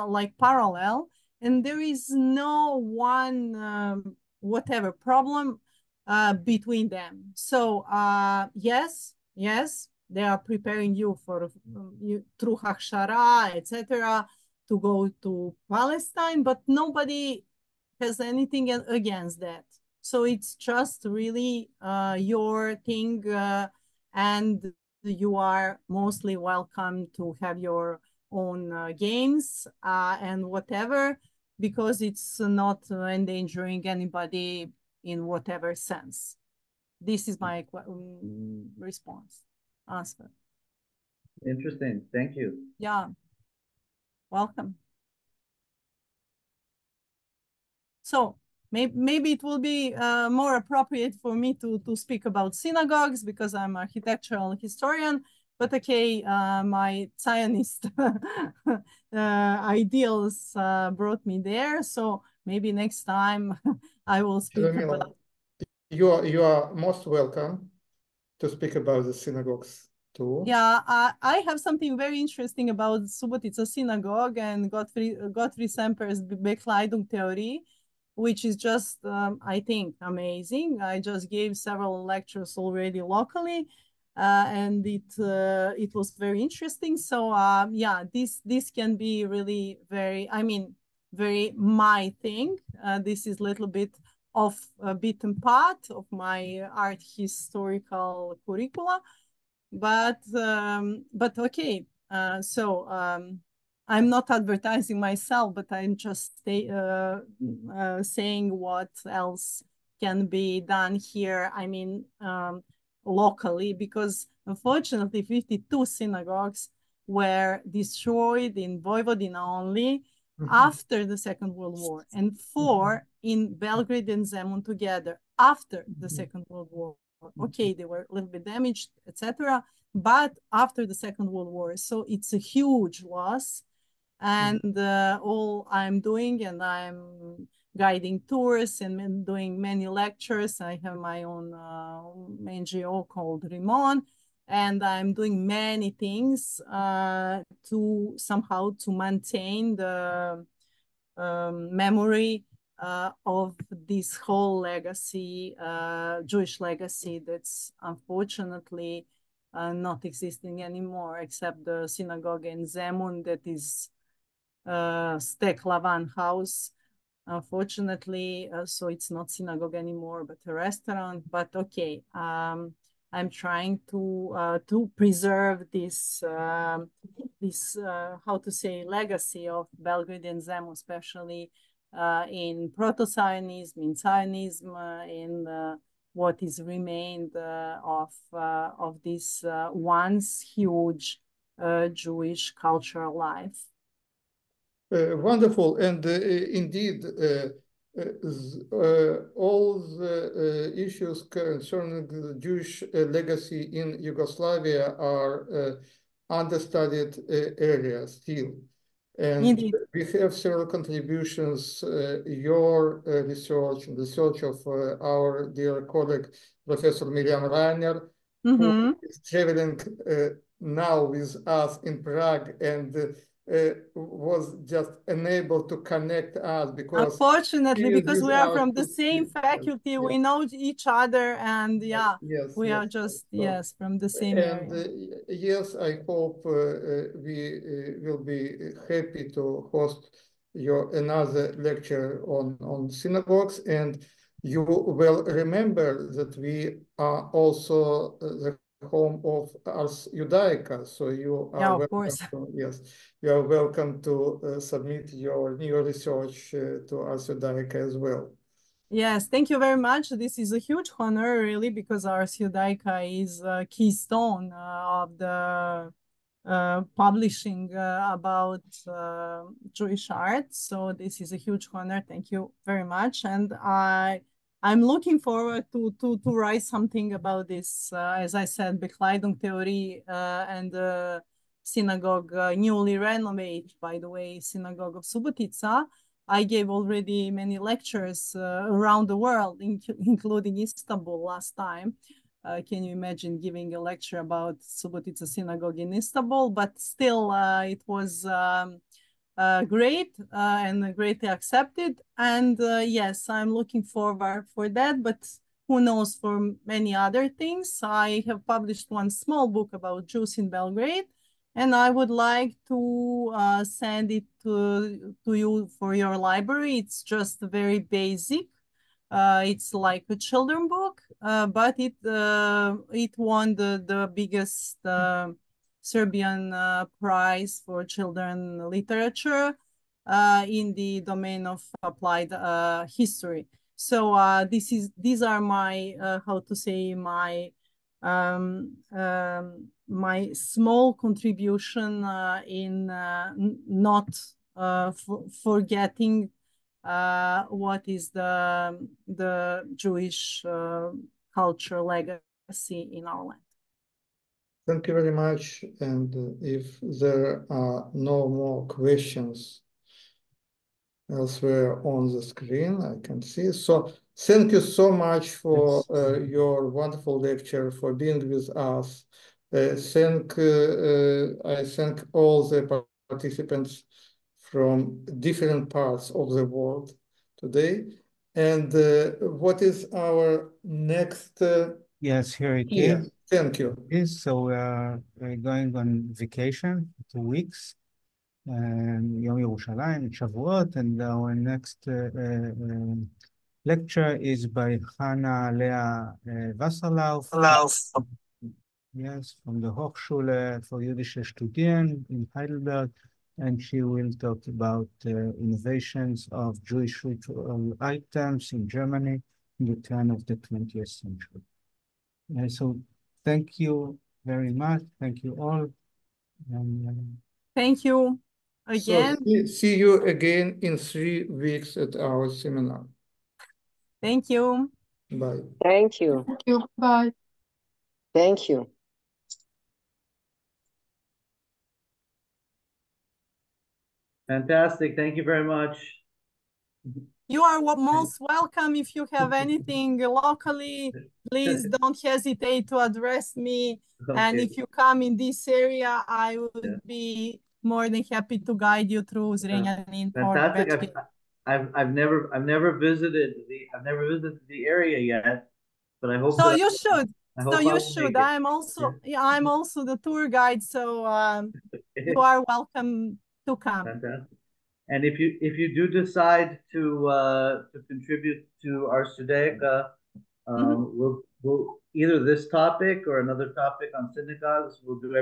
S3: like parallel, and there is no one whatever problem between them. So yes, they are preparing you for through Hakshara, etc., to go to Palestine, but nobody has anything against that. So it's just really your thing, and you are mostly welcome to have your own games and whatever, because it's not endangering anybody in whatever sense. This is my answer.
S5: Interesting. Thank you.
S3: Yeah. Welcome. So maybe it will be more appropriate for me to speak about synagogues because I'm an architectural historian, but okay, my Zionist ideals brought me there. So maybe next time I will speak about...
S2: You are most welcome to speak about the synagogues too.
S3: Yeah, I have something very interesting about Subotica synagogue and Gottfried Semper's Bekleidungstheorie, which is just, I think, amazing. I just gave several lectures already locally, and it was very interesting. So yeah, this can be really very, I mean, very my thing. This is a little bit of a beaten path of my art historical curricula, but okay. So I'm not advertising myself, but I'm just saying what else can be done here. I mean, locally, because unfortunately 52 synagogues were destroyed in Vojvodina only after the Second World War, and 4 in Belgrade and Zemun together after the Second World War. Okay, they were a little bit damaged, etc., but after the Second World War. So it's a huge loss. And all I'm doing, and I'm guiding tours and doing many lectures. I have my own NGO called Rimon, and I'm doing many things to somehow to maintain the memory of this whole legacy, Jewish legacy, that's unfortunately not existing anymore, except the synagogue in Zemun that is Stek Lavan house, unfortunately. So it's not synagogue anymore, but a restaurant. But okay, I'm trying to preserve this this how to say legacy of Belgrade and Zemun, especially in proto-Zionism, in Zionism, in what is remained of this once huge Jewish cultural life.
S2: Wonderful, and indeed, all the issues concerning the Jewish legacy in Yugoslavia are understudied areas still. And
S3: Indeed.
S2: We have several contributions, your research, and the research of our dear colleague, Professor Miriam Reiner, who is traveling now with us in Prague and was just unable to connect us because
S3: unfortunately, because we are from the same faculty, yes. We know each other, and yeah, we are just from the same area.
S2: Yes, I hope we will be happy to host your another lecture on synagogues, and you will remember that we are also the home of Ars Judaica, so you are welcome to, yes, you are welcome to submit your new research to Ars Judaica as well.
S3: Yes, thank you very much. This is a huge honor, really, because Ars Judaica is a keystone of the publishing about Jewish art. So this is a huge honor. Thank you very much, and I'm looking forward to write something about this. As I said, Bekleidungstheorie and the synagogue, newly renovated, by the way, synagogue of Subotica. I gave already many lectures around the world, including Istanbul last time. Can you imagine giving a lecture about Subotica synagogue in Istanbul? But still, it was great and greatly accepted. And yes, I'm looking forward for that, but who knows for many other things. I have published one small book about Jews in Belgrade, and I would like to send it to you for your library. It's just very basic. It's like a children book, but it won the biggest Serbian prize for children literature in the domain of applied history. So these are my how to say my small contribution in not forgetting what is the Jewish culture legacy in our land.
S2: Thank you very much. And if there are no more questions elsewhere on the screen, I can see. So thank you so much for your wonderful lecture, for being with us. I thank all the participants from different parts of the world today. And what is our next?
S1: Yes, here it
S2: yeah,
S1: is.
S2: Thank you.
S1: So we're going on vacation for 2 weeks. Yom Yerushalayim, Shavuot, and our next lecture is by Hannah Lea Wasserlauf. Yes, from the Hochschule für jüdische Studien in Heidelberg, and she will talk about innovations of Jewish ritual items in Germany in the turn of the 20th century. So thank you very much. Thank you all. And,
S3: thank you again.
S2: So see you again in 3 weeks at our seminar.
S3: Thank you.
S2: Bye.
S6: Thank you.
S4: Thank you. Bye.
S6: Thank you.
S5: Fantastic. Thank you very much.
S3: You are most welcome. If you have anything locally, please don't hesitate to address me.
S5: Okay.
S3: And if you come in this area, I would be more than happy to guide you through Zrenjanin or
S5: Fantastic.
S3: Bečki.
S5: I've never visited the area yet, but I hope
S3: So
S5: that
S3: you should.
S5: So
S3: you should. I'm also the tour guide, so you are welcome to come.
S5: Fantastic. And if you do decide to contribute to our Judaica, we'll either this topic or another topic on synagogues, we'll do